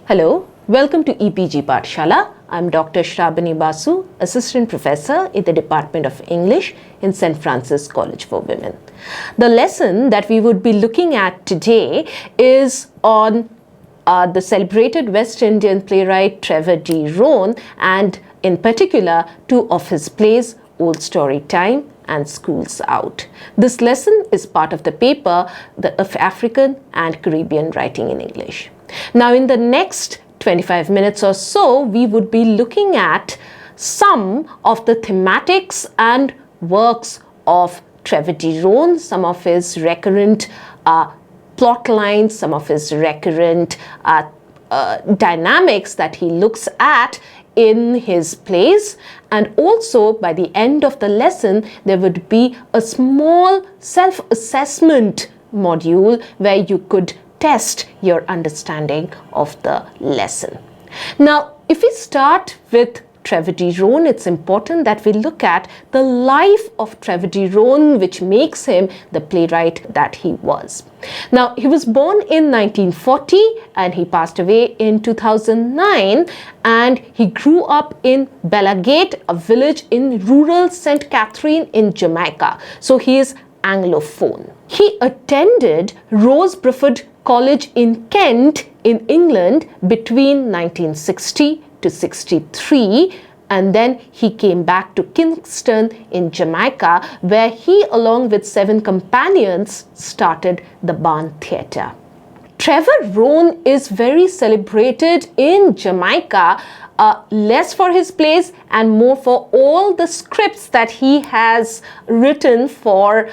Hello, welcome to EPG Pathshala. I'm Dr. Shrabani Basu, Assistant Professor in the Department of English in St. Francis College for Women. The lesson that we would be looking at today is on the celebrated West Indian playwright Trevor Rhone, and in particular two of his plays, Old Story Time and School's Out. This lesson is part of the paper of African and Caribbean Writing in English. Now, in the next 25 minutes or so, we would be looking at some of the thematics and works of Trevor Rhone, some of his recurrent plot lines, some of his recurrent dynamics that he looks at in his plays, and also by the end of the lesson there would be a small self-assessment module where you could test your understanding of the lesson. Now, if we start with Trevor Rhone, it's important that we look at the life of Trevor Rhone, which makes him the playwright that he was. Now, he was born in 1940 and he passed away in 2009, and he grew up in Bellagate, a village in rural St. Catherine in Jamaica. So he is Anglophone. He attended Rose Bruford College in Kent in England between 1960 to 63, and then he came back to Kingston in Jamaica, where he, along with 7 companions, started the Barn Theatre. Trevor Rhone is very celebrated in Jamaica, less for his plays and more for all the scripts that he has written for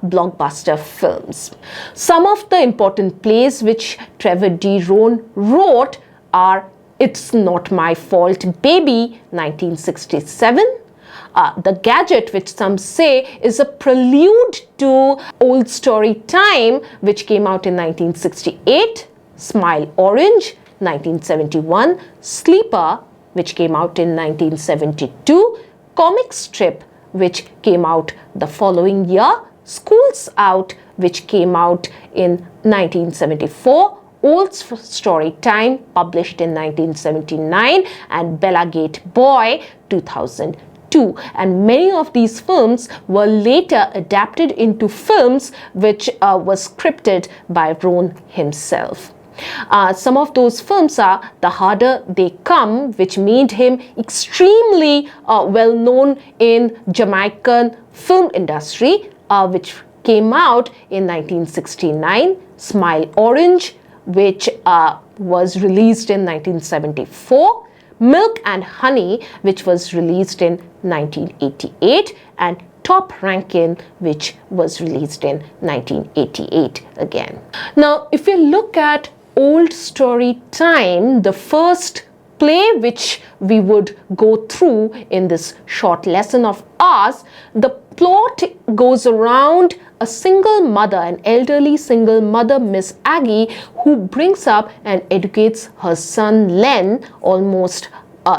blockbuster films. Some of the important plays which Trevor Rhone wrote are It's Not My Fault, Baby, 1967. The Gadget, which some say is a prelude to Old Story Time, which came out in 1968. Smile Orange, 1971. Sleeper, which came out in 1972. Comic Strip, which came out the following year. School's Out, which came out in 1974. Old Story Time, published in 1979, and Bellagate Boy, 2002. And many of these films were later adapted into films, which was scripted by Rhone himself. Some of those films are The Harder They Come, which made him extremely well known in Jamaican film industry, which came out in 1969. Smile Orange, which was released in 1974, Milk and Honey, which was released in 1988, and Top Rankin, which was released in 1988 again. Now, if we look at Old Story Time, the first play which we would go through in this short lesson of ours, the plot goes around a single mother, an elderly single mother, Miss Aggie, who brings up and educates her son Len almost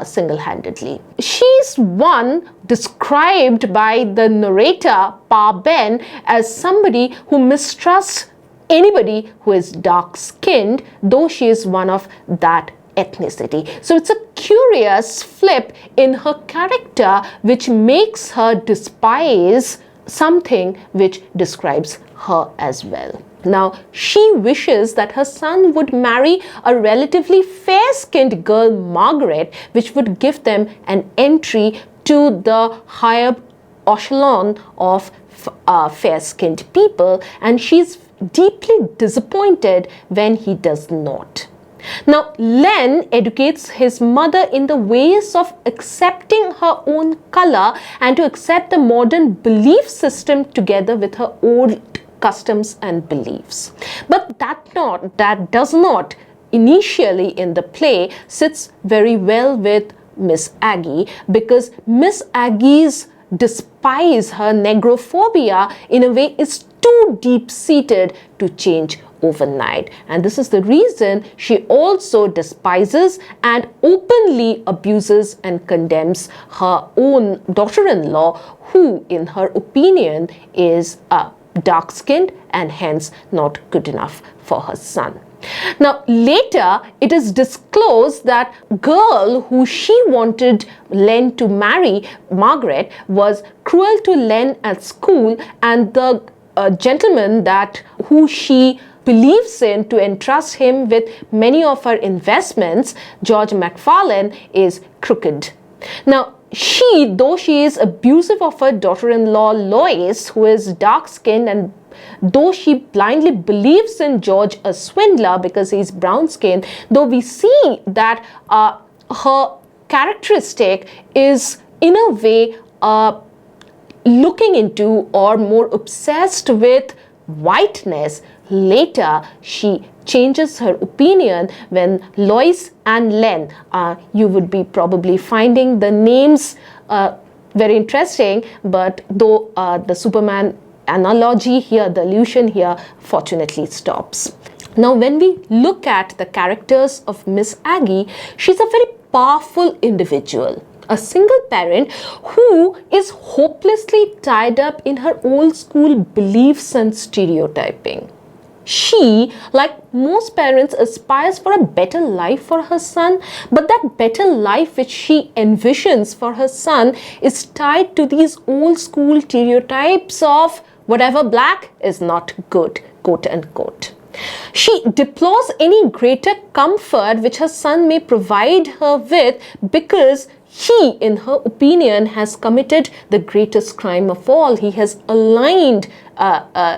single-handedly. She's one described by the narrator, Pa Ben, as somebody who mistrusts anybody who is dark-skinned, though she is one of that ethnicity. So it's a curious flip in her character which makes her despise something which describes her as well. Now, she wishes that her son would marry a relatively fair-skinned girl, Margaret, which would give them an entry to the higher echelon of fair-skinned people, and she's deeply disappointed when he does not. Now, Len educates his mother in the ways of accepting her own color and to accept the modern belief system together with her old customs and beliefs. But that does not initially in the play sits very well with Miss Aggie, because Miss Aggie's despise, her negrophobia, in a way is too deep-seated to change overnight. And this is the reason she also despises and openly abuses and condemns her own daughter-in-law, who, in her opinion, is dark-skinned and hence not good enough for her son. Now, later, it is disclosed that girl who she wanted Len to marry, Margaret, was cruel to Len at school, and the gentleman that who she believes in to entrust him with many of her investments, George McFarlane, is crooked. Now, though she is abusive of her daughter-in-law Lois, who is dark-skinned, and though she blindly believes in George, a swindler, because he's brown-skinned, though we see that her characteristic is in a way looking into or more obsessed with whiteness, later she changes her opinion when Lois and Len, you would be probably finding the names very interesting, but though the Superman analogy here, the allusion here, fortunately stops. Now, when we look at the characters of Miss Aggie, she's a very powerful individual, a single parent who is hopelessly tied up in her old school beliefs and stereotyping. She, like most parents, aspires for a better life for her son, but that better life which she envisions for her son is tied to these old school stereotypes of whatever black is not good, quote unquote. She deplores any greater comfort which her son may provide her with, because he, in her opinion, has committed the greatest crime of all. He has aligned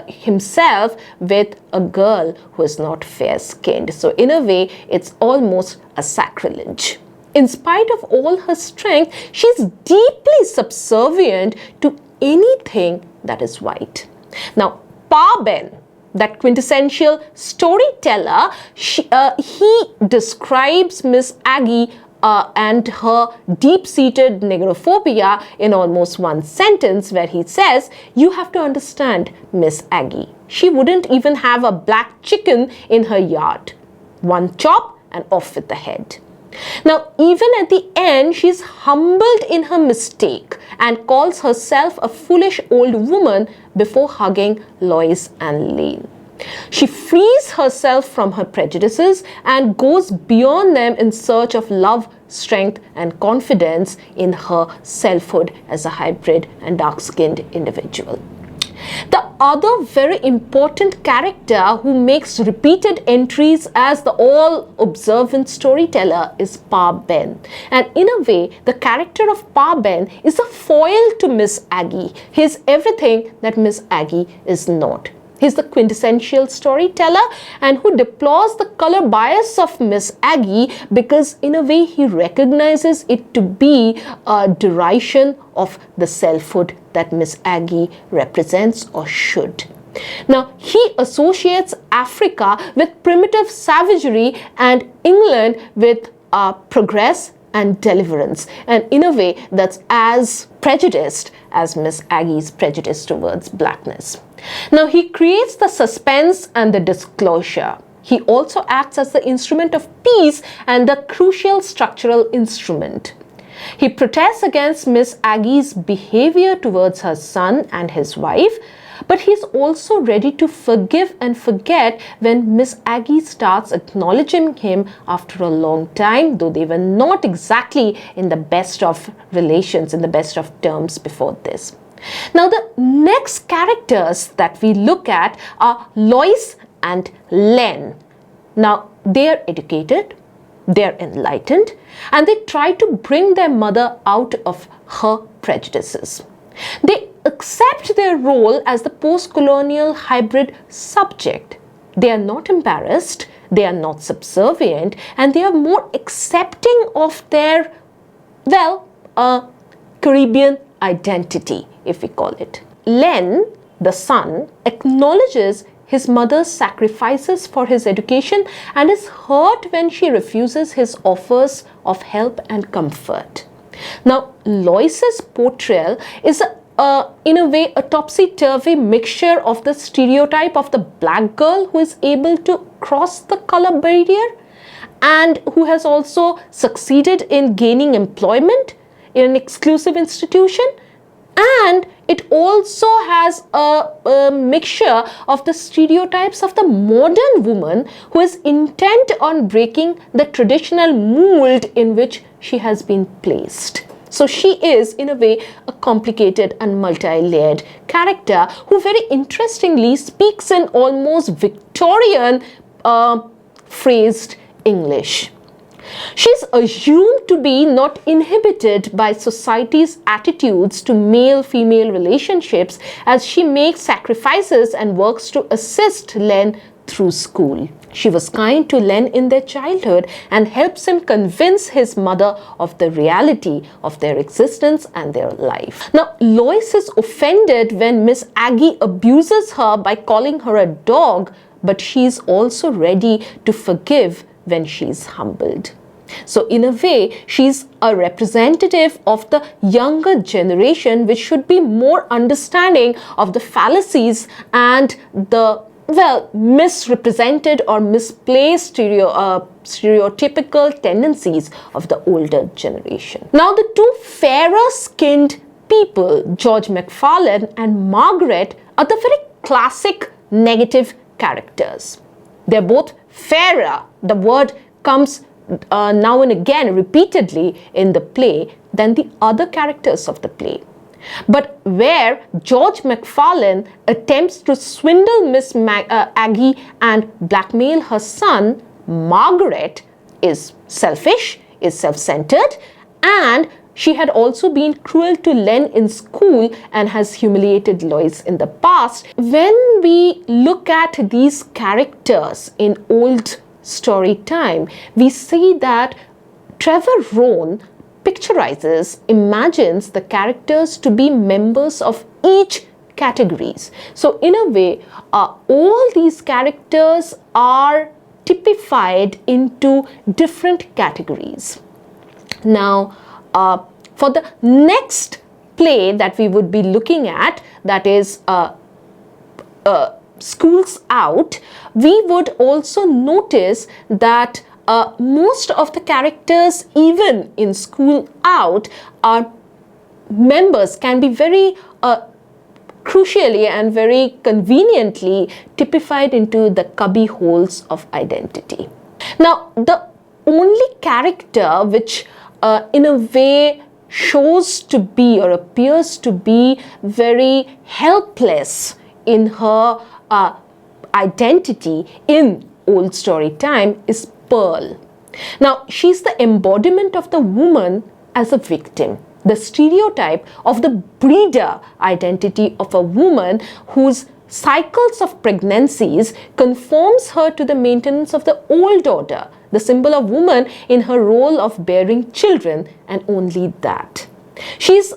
himself with a girl who is not fair-skinned. So in a way, it's almost a sacrilege. In spite of all her strength, she's deeply subservient to anything that is white. Now, Pa Ben, that quintessential storyteller, he describes Miss Aggie and her deep-seated negrophobia in almost one sentence, where he says, "You have to understand Miss Aggie. She wouldn't even have a black chicken in her yard. One chop and off with the head." Now, even at the end, she's humbled in her mistake and calls herself a foolish old woman before hugging Lois and Len. She frees herself from her prejudices and goes beyond them in search of love, strength, and confidence in her selfhood as a hybrid and dark-skinned individual. The other very important character who makes repeated entries as the all-observant storyteller is Pa Ben. And in a way, the character of Pa Ben is a foil to Miss Aggie. He's everything that Miss Aggie is not. He's the quintessential storyteller and who deplores the color bias of Miss Aggie, because in a way he recognizes it to be a derision of the selfhood that Miss Aggie represents or should. Now, he associates Africa with primitive savagery and England with progress and deliverance, and in a way that's as prejudiced as Miss Aggie's prejudice towards blackness. Now, he creates the suspense and the disclosure. He also acts as the instrument of peace and the crucial structural instrument. He protests against Miss Aggie's behavior towards her son and his wife, but he's also ready to forgive and forget when Miss Aggie starts acknowledging him after a long time, though they were not exactly in the best of relations, in the best of terms before this. Now, the next characters that we look at are Lois and Len. Now, they are educated, they are enlightened, and they try to bring their mother out of her prejudices. They accept their role as the post-colonial hybrid subject. They are not embarrassed, they are not subservient, and they are more accepting of their, Caribbean identity, if we call it. Len, the son, acknowledges his mother's sacrifices for his education and is hurt when she refuses his offers of help and comfort. Now, Lois's portrayal is in a way a topsy-turvy mixture of the stereotype of the black girl who is able to cross the color barrier and who has also succeeded in gaining employment in an exclusive institution, and it also has a mixture of the stereotypes of the modern woman who is intent on breaking the traditional mold in which she has been placed. So she is, in a way, a complicated and multi-layered character who very interestingly speaks in almost Victorian phrased English. She's assumed to be not inhibited by society's attitudes to male-female relationships as she makes sacrifices and works to assist Len through school. She was kind to Len in their childhood and helps him convince his mother of the reality of their existence and their life. Now, Lois is offended when Miss Aggie abuses her by calling her a dog, but she's also ready to forgive when she's humbled. So in a way, she's a representative of the younger generation, which should be more understanding of the fallacies and the misrepresented or misplaced stereotypical tendencies of the older generation. Now, the two fairer-skinned people, George McFarlane and Margaret, are the very classic negative characters. They're both fairer. The word comes now and again repeatedly in the play than the other characters of the play. But where George McFarlane attempts to swindle Miss Aggie and blackmail her son, Margaret is selfish, is self-centered, and she had also been cruel to Len in school and has humiliated Lois in the past. When we look at these characters in old story time, we see that Trevor Rhone imagines the characters to be members of each categories. So in a way, all these characters are typified into different categories. Now, for the next play that we would be looking at, that is Schools Out, we would also notice that most of the characters, even in School Out, are members, can be very crucially and very conveniently typified into the cubby holes of identity. Now, the only character which in a way shows to be or appears to be very helpless in her identity in old story time is Pearl. Now, she's the embodiment of the woman as a victim, the stereotype of the breeder identity of a woman whose cycles of pregnancies conforms her to the maintenance of the old order, the symbol of woman in her role of bearing children, and only that. She's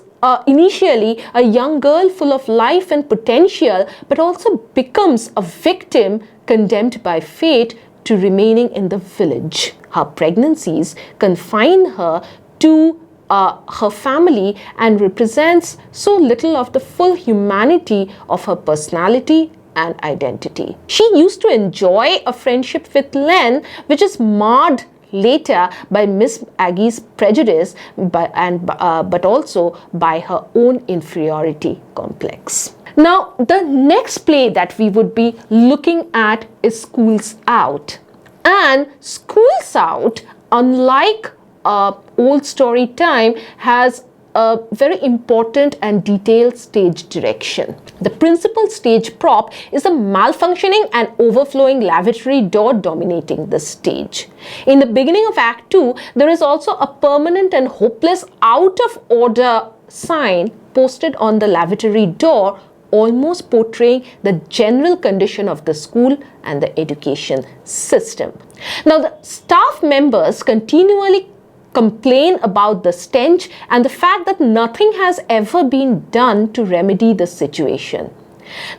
initially a young girl full of life and potential, but also becomes a victim condemned by fate to remaining in the village. Her pregnancies confine her to her family and represents so little of the full humanity of her personality and identity. She used to enjoy a friendship with Len, which is marred later by Miss Aggie's prejudice but also by her own inferiority complex. Now, the next play that we would be looking at is Schools Out. And Schools Out, unlike old story time, has a very important and detailed stage direction. The principal stage prop is a malfunctioning and overflowing lavatory door dominating the stage. In the beginning of Act 2, there is also a permanent and hopeless out of order sign posted on the lavatory door, almost portraying the general condition of the school and the education system. Now, the staff members continually complain about the stench and the fact that nothing has ever been done to remedy the situation.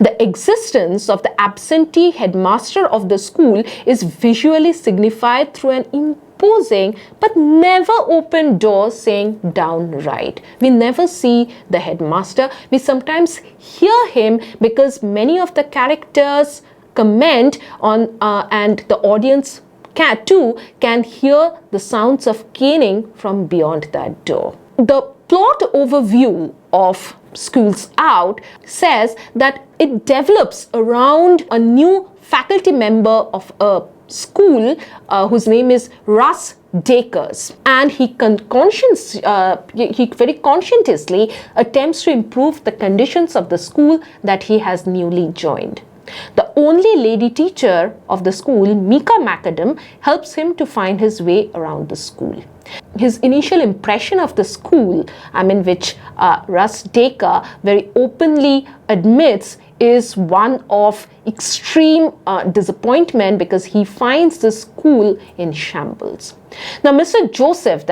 The existence of the absentee headmaster of the school is visually signified through an imposing but never open door saying downright. We never see the headmaster. We sometimes hear him because many of the characters comment on and the audience can hear the sounds of caning from beyond that door. The plot overview of schools out, says that it develops around a new faculty member of a school whose name is Russ Dakers, and he very conscientiously attempts to improve the conditions of the school that he has newly joined. The only lady teacher of the school, Mika McAdam, helps him to find his way around the school. His initial impression of the school, which Russ Daker very openly admits, is one of extreme disappointment because he finds the school in shambles. Now, Mr. Joseph,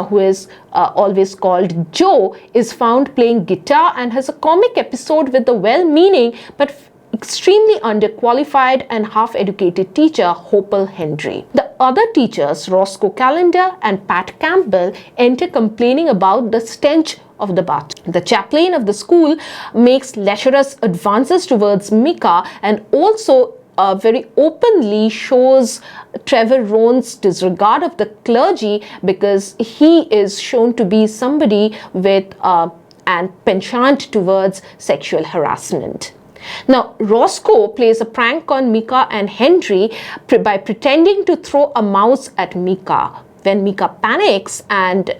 who is always called Joe, is found playing guitar and has a comic episode with the well-meaning but extremely underqualified and half-educated teacher, Hopel Henry. The other teachers, Roscoe Callender and Pat Campbell, enter complaining about the stench of the bath. The chaplain of the school makes lecherous advances towards Mika and also very openly shows Trevor Rhone's disregard of the clergy because he is shown to be somebody with an penchant towards sexual harassment. Now, Roscoe plays a prank on Mika and Henry by pretending to throw a mouse at Mika. When Mika panics and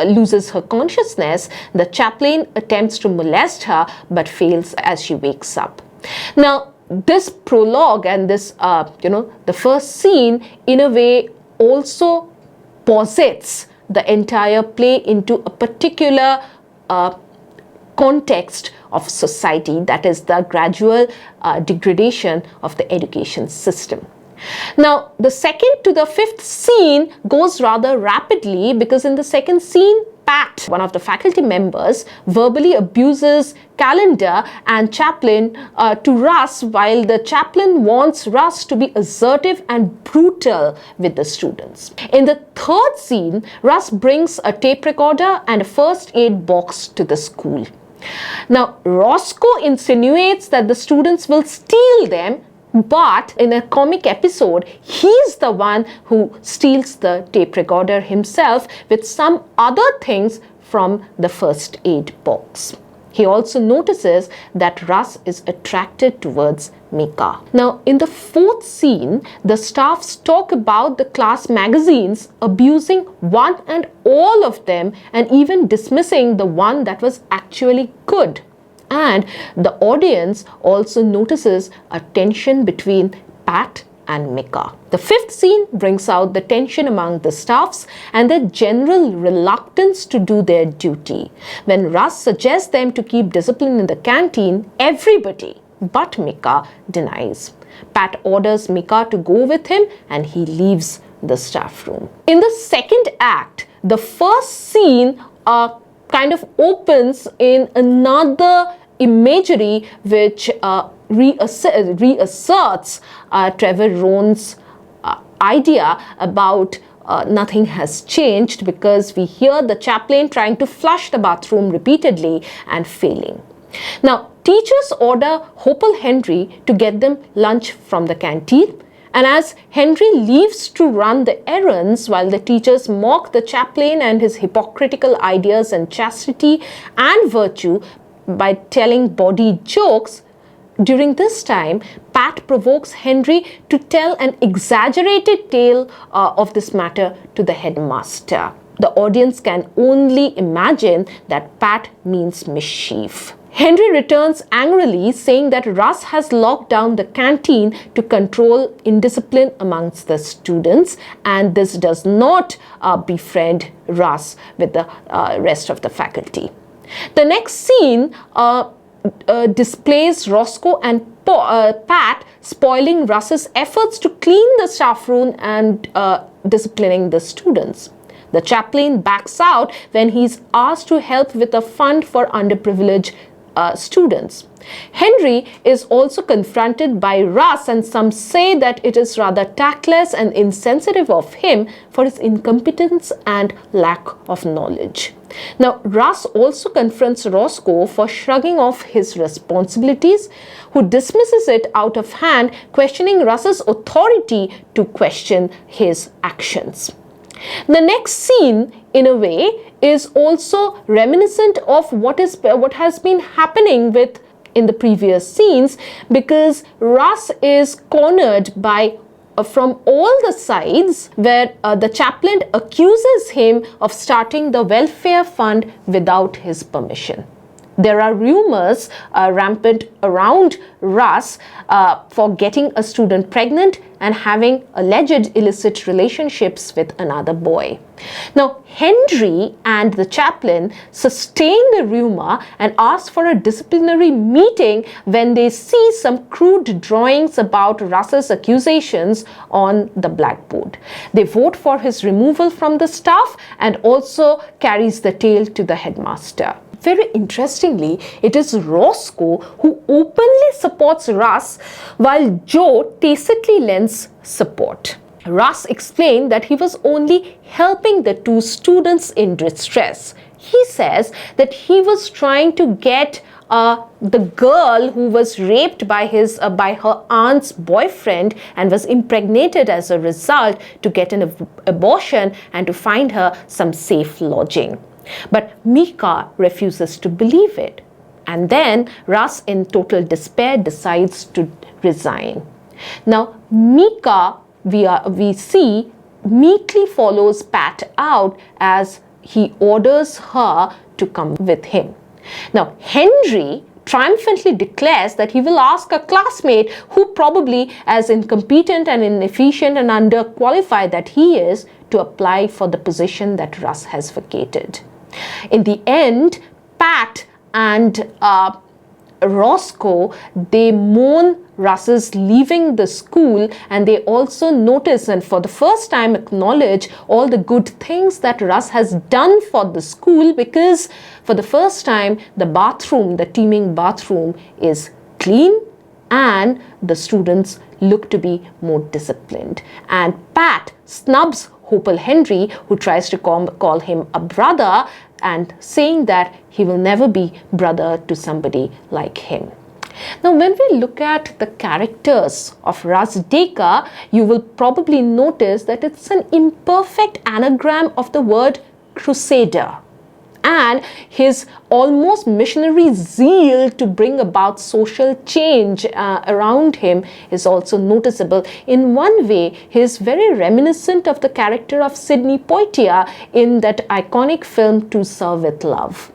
loses her consciousness, the chaplain attempts to molest her but fails as she wakes up. Now, this prologue and this, the first scene, in a way, also posits the entire play into a particular context of society, that is the gradual degradation of the education system. Now, the second to the fifth scene goes rather rapidly because in the second scene, Pat, one of the faculty members, verbally abuses Callender and Chaplain to Russ, while the chaplain wants Russ to be assertive and brutal with the students. In the third scene, Russ brings a tape recorder and a first aid box to the school. Now, Roscoe insinuates that the students will steal them, but in a comic episode, he's the one who steals the tape recorder himself with some other things from the first aid box. He also notices that Russ is attracted towards Mika. Now, in the fourth scene, the staffs talk about the class magazines, abusing one and all of them and even dismissing the one that was actually good. And the audience also notices a tension between Pat and Mika. The fifth scene brings out the tension among the staffs and their general reluctance to do their duty. When Russ suggests them to keep discipline in the canteen, everybody but Mika denies. Pat orders Mika to go with him and he leaves the staff room. In the second act, the first scene kind of opens in another imagery which reasserts Trevor Rhone's idea about nothing has changed, because we hear the chaplain trying to flush the bathroom repeatedly and failing. Now, teachers order Hopel Henry to get them lunch from the canteen, and as Henry leaves to run the errands while the teachers mock the chaplain and his hypocritical ideas on chastity and virtue by telling bawdy jokes, during this time, Pat provokes Henry to tell an exaggerated tale of this matter to the headmaster. The audience can only imagine that Pat means mischief. Henry returns angrily, saying that Russ has locked down the canteen to control indiscipline amongst the students, and this does not befriend Russ with the rest of the faculty. The next scene displays Roscoe and Pat spoiling Russ's efforts to clean the staff room and disciplining the students. The chaplain backs out when he's asked to help with a fund for underprivileged students. Henry is also confronted by Russ, and some say that it is rather tactless and insensitive of him for his incompetence and lack of knowledge. Now, Russ also confronts Roscoe for shrugging off his responsibilities, who dismisses it out of hand, questioning Russ's authority to question his actions. The next scene, in a way, is also reminiscent of what has been happening in the previous scenes, because Russ is cornered by from all the sides, where the chaplain accuses him of starting the welfare fund without his permission. There are rumors rampant around Russ for getting a student pregnant and having alleged illicit relationships with another boy. Now, Henry and the chaplain sustain the rumor and ask for a disciplinary meeting when they see some crude drawings about Russ's accusations on the blackboard. They vote for his removal from the staff and also carries the tale to the headmaster. Very interestingly, it is Roscoe who openly supports Russ, while Joe tacitly lends support. Russ explained that he was only helping the two students in distress. He says that he was trying to get the girl who was raped by her aunt's boyfriend and was impregnated as a result to get an abortion and to find her some safe lodging. But Mika refuses to believe it. And then Russ, in total despair, decides to resign. Now, Mika, we see, meekly follows Pat out as he orders her to come with him. Now, Henry triumphantly declares that he will ask a classmate who, probably as incompetent and inefficient and underqualified that he is, to apply for the position that Russ has vacated. In the end, Pat and Roscoe, they mourn Russ's leaving the school, and they also notice and for the first time acknowledge all the good things that Russ has done for the school, because for the first time the teeming bathroom is clean and the students look to be more disciplined. And Pat snubs Hopel Henry, who tries to call him a brother, and saying that he will never be brother to somebody like him. Now, when we look at the characters of Russ Dacre, you will probably notice that it's an imperfect anagram of the word crusader. And his almost missionary zeal to bring about social change around him is also noticeable. In one way, he is very reminiscent of the character of Sidney Poitier in that iconic film To Serve With Love.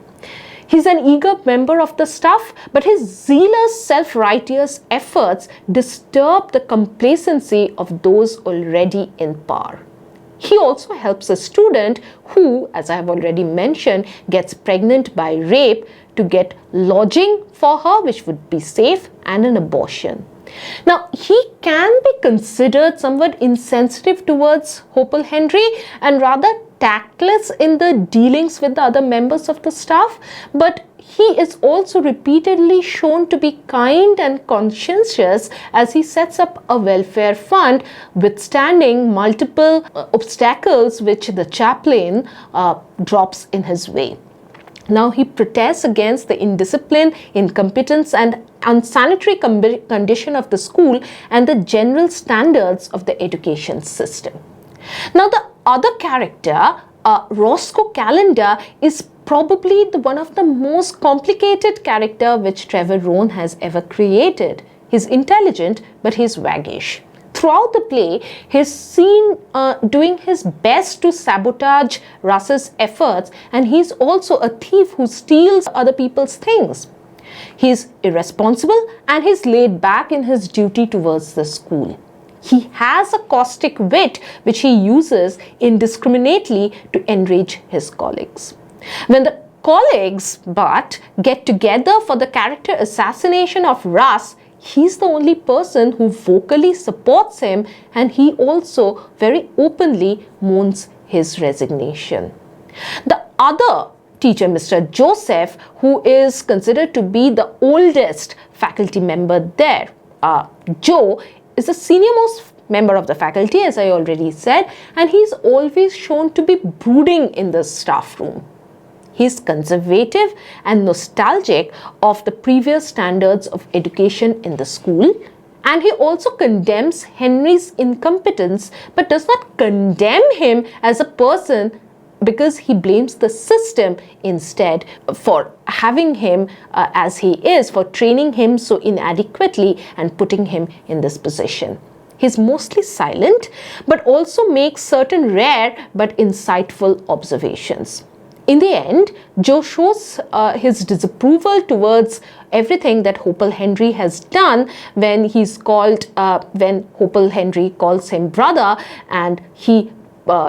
He's an eager member of the staff, but his zealous, self-righteous efforts disturb the complacency of those already in power. He also helps a student who, as I have already mentioned, gets pregnant by rape to get lodging for her, which would be safe, and an abortion. Now, he can be considered somewhat insensitive towards Hopel Henry and rather tactless in the dealings with the other members of the staff, but he is also repeatedly shown to be kind and conscientious as he sets up a welfare fund, withstanding multiple obstacles which the chaplain drops in his way. Now, he protests against the indiscipline, incompetence and unsanitary condition of the school and the general standards of the education system. Now, the other character, Roscoe Calendar, is probably one of the most complicated character which Trevor Rhone has ever created. He's intelligent, but he's waggish. Throughout the play, he's seen doing his best to sabotage Russ's efforts, and he's also a thief who steals other people's things. He's irresponsible and he's laid back in his duty towards the school. He has a caustic wit which he uses indiscriminately to enrage his colleagues. When the colleagues get together for the character assassination of Russ, he's the only person who vocally supports him, and he also very openly mourns his resignation. The other teacher, Mr. Joseph, who is considered to be the oldest faculty member there, Joe, is the senior-most member of the faculty, as I already said, and he's always shown to be brooding in the staff room. He's conservative and nostalgic of the previous standards of education in the school, And he also condemns Henry's incompetence, but does not condemn him as a person, because he blames the system instead for having him as he is, for training him so inadequately and putting him in this position. He's mostly silent, but also makes certain rare but insightful observations. In the end, Joe shows his disapproval towards everything that Hopel Henry has done when Hopel Henry calls him brother, and he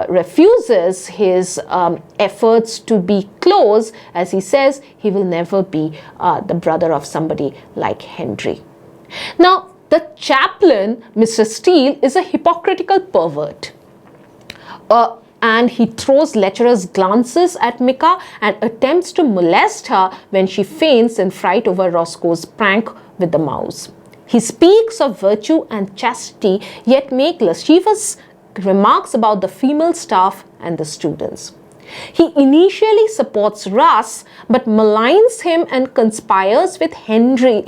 refuses his efforts to be close, as he says he will never be the brother of somebody like Henry. Now, the chaplain, Mr. Steele, is a hypocritical pervert. And he throws lecherous glances at Micah and attempts to molest her when she faints in fright over Roscoe's prank with the mouse. He speaks of virtue and chastity, yet makes lascivious remarks about the female staff and the students. He initially supports Russ, but maligns him and conspires with Henry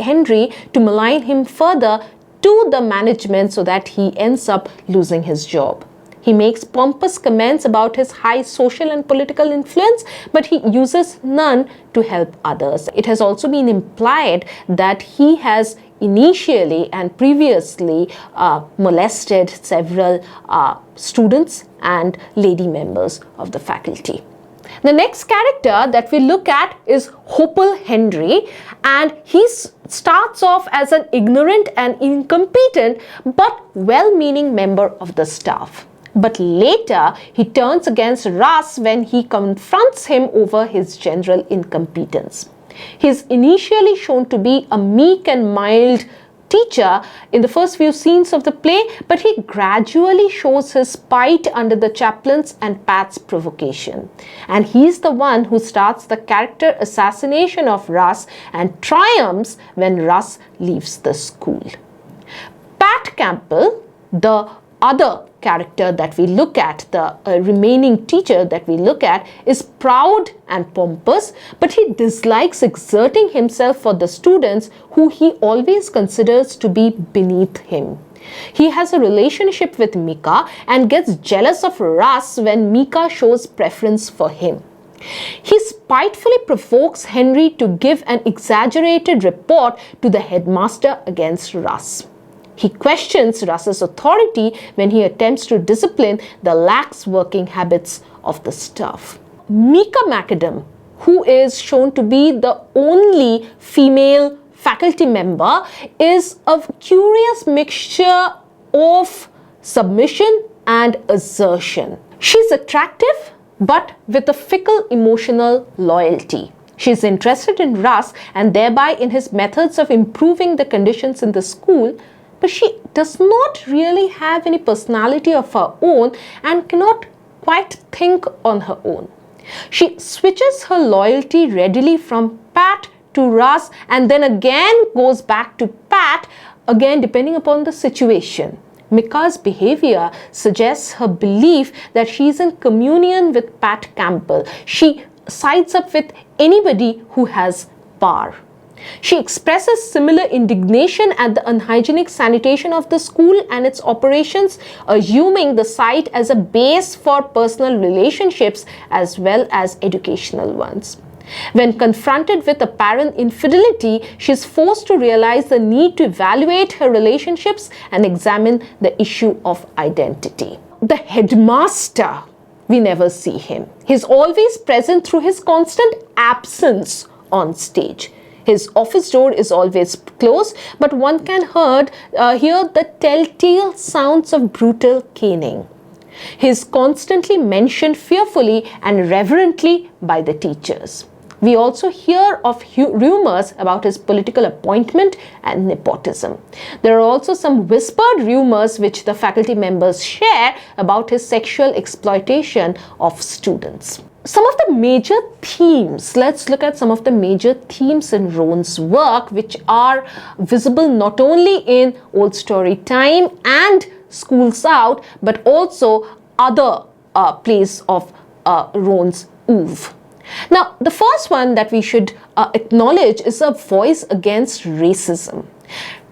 to malign him further to the management so that he ends up losing his job. He makes pompous comments about his high social and political influence, but he uses none to help others. It has also been implied that he has initially and previously molested several students and lady members of the faculty. The next character that we look at is Hopel Henry, and he starts off as an ignorant and incompetent but well-meaning member of the staff. But later, he turns against Russ when he confronts him over his general incompetence. He is initially shown to be a meek and mild teacher in the first few scenes of the play, but he gradually shows his spite under the chaplain's and Pat's provocation. And he's the one who starts the character assassination of Russ and triumphs when Russ leaves the school. Pat Campbell, the other character that we look at, the remaining teacher that we look at, is proud and pompous, but he dislikes exerting himself for the students who he always considers to be beneath him. He has a relationship with Micah and gets jealous of Russ when Micah shows preference for him. He spitefully provokes Henry to give an exaggerated report to the headmaster against Russ. He questions Russ's authority when he attempts to discipline the lax working habits of the staff. Micah McAdam, who is shown to be the only female faculty member, is a curious mixture of submission and assertion. She's attractive, but with a fickle emotional loyalty. She's interested in Russ and thereby in his methods of improving the conditions in the school, but she does not really have any personality of her own and cannot quite think on her own. She switches her loyalty readily from Pat to Russ and then again goes back to Pat, again depending upon the situation. Micah's behavior suggests her belief that she is in communion with Pat Campbell. She sides up with anybody who has power. She expresses similar indignation at the unhygienic sanitation of the school and its operations, assuming the site as a base for personal relationships as well as educational ones. When confronted with apparent infidelity, she is forced to realize the need to evaluate her relationships and examine the issue of identity. The headmaster, we never see him. He's always present through his constant absence on stage. His office door is always closed, but one can hear the telltale sounds of brutal caning. He is constantly mentioned fearfully and reverently by the teachers. We also hear of rumors about his political appointment and nepotism. There are also some whispered rumors which the faculty members share about his sexual exploitation of students. Some of the major themes, let's look at some of the major themes in Rhone's work, which are visible not only in Old Story Time and Schools Out, but also other plays of Rhone's oeuvre. Now, the first one that we should acknowledge is a voice against racism.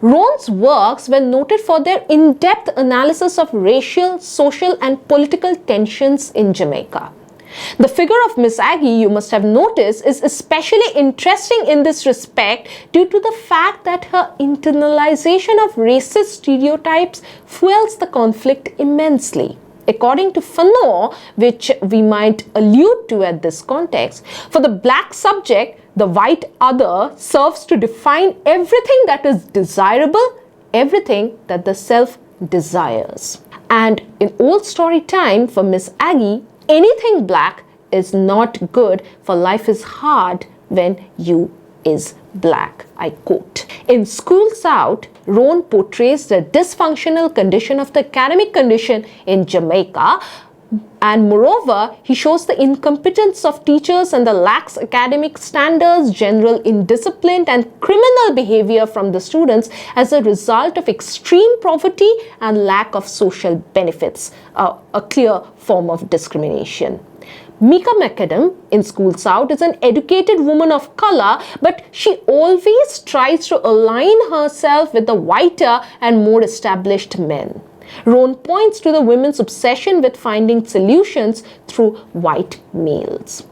Rhone's works were noted for their in-depth analysis of racial, social, and political tensions in Jamaica. The figure of Miss Aggie, you must have noticed, is especially interesting in this respect due to the fact that her internalization of racist stereotypes fuels the conflict immensely. According to Fanon, which we might allude to at this context, for the black subject, the white other serves to define everything that is desirable, everything that the self desires. And in old story time, for Miss Aggie, anything black is not good, for life is hard when you is black. I quote. In Schools Out, Rhone portrays the dysfunctional condition of the academic condition in Jamaica, and moreover, he shows the incompetence of teachers and the lax academic standards, general indiscipline and criminal behavior from the students as a result of extreme poverty and lack of social benefits, a clear form of discrimination. Mika McAdam in Schools Out is an educated woman of color, but she always tries to align herself with the whiter and more established men. Rhone points to the women's obsession with finding solutions through white males.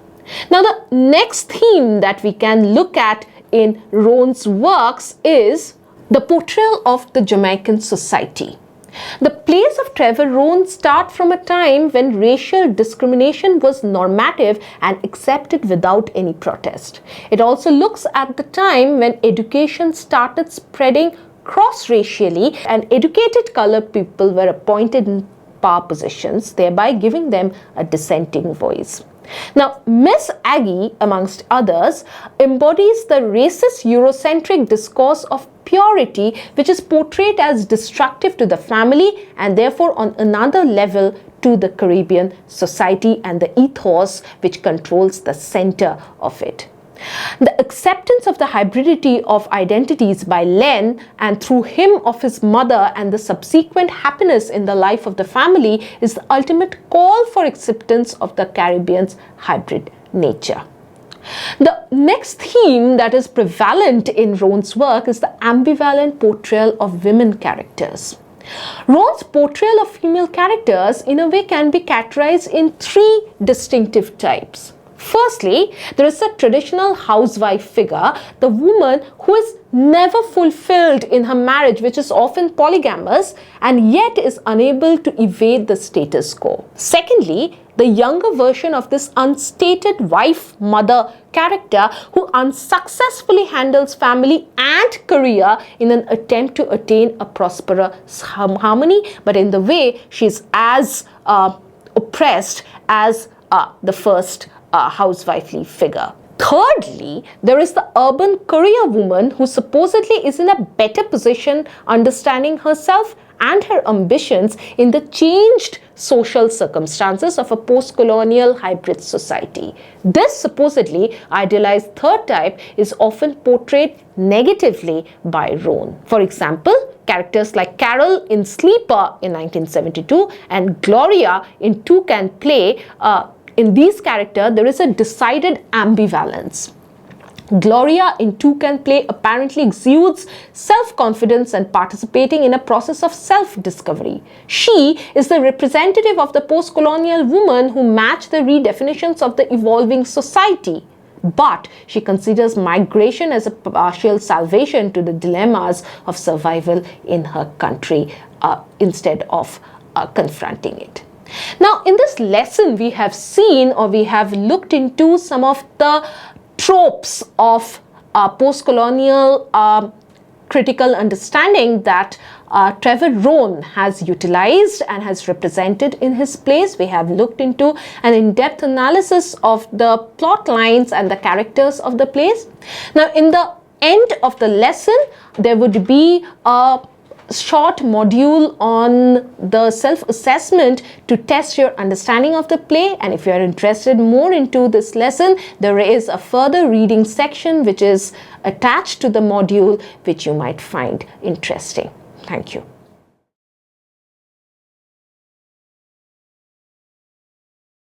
Now, the next theme that we can look at in Rhone's works is the portrayal of the Jamaican society. The plays of Trevor Rhone start from a time when racial discrimination was normative and accepted without any protest. It also looks at the time when education started spreading cross-racially and educated colored people were appointed in power positions, thereby giving them a dissenting voice. Now, Miss Aggie, amongst others, embodies the racist Eurocentric discourse of purity, which is portrayed as destructive to the family and therefore on another level to the Caribbean society and the ethos which controls the center of it. The acceptance of the hybridity of identities by Len and through him of his mother and the subsequent happiness in the life of the family is the ultimate call for acceptance of the Caribbean's hybrid nature. The next theme that is prevalent in Rhone's work is the ambivalent portrayal of women characters. Rhone's portrayal of female characters in a way can be categorized in three distinctive types. Firstly, there is a traditional housewife figure, the woman who is never fulfilled in her marriage, which is often polygamous and yet is unable to evade the status quo. Secondly, the younger version of this unstated wife-mother character who unsuccessfully handles family and career in an attempt to attain a prosperous harmony, but in the way she's as oppressed as the first housewifely figure. Thirdly, there is the urban career woman who supposedly is in a better position understanding herself and her ambitions in the changed social circumstances of a post-colonial hybrid society. This supposedly idealized third type is often portrayed negatively by Rhone. For example, characters like Carol in Sleeper in 1972 and Gloria in Two Can Play, in these characters, there is a decided ambivalence. Gloria in Two Can Play apparently exudes self-confidence and participating in a process of self-discovery. She is the representative of the post-colonial woman who match the redefinitions of the evolving society. But she considers migration as a partial salvation to the dilemmas of survival in her country instead of confronting it. Now, in this lesson, we have seen or we have looked into some of the tropes of post-colonial critical understanding that Trevor Rhone has utilized and has represented in his plays. We have looked into an in-depth analysis of the plot lines and the characters of the plays. Now, in the end of the lesson, there would be a short module on the self-assessment to test your understanding of the play, and if you are interested more into this lesson, there is a further reading section which is attached to the module which you might find interesting. Thank you.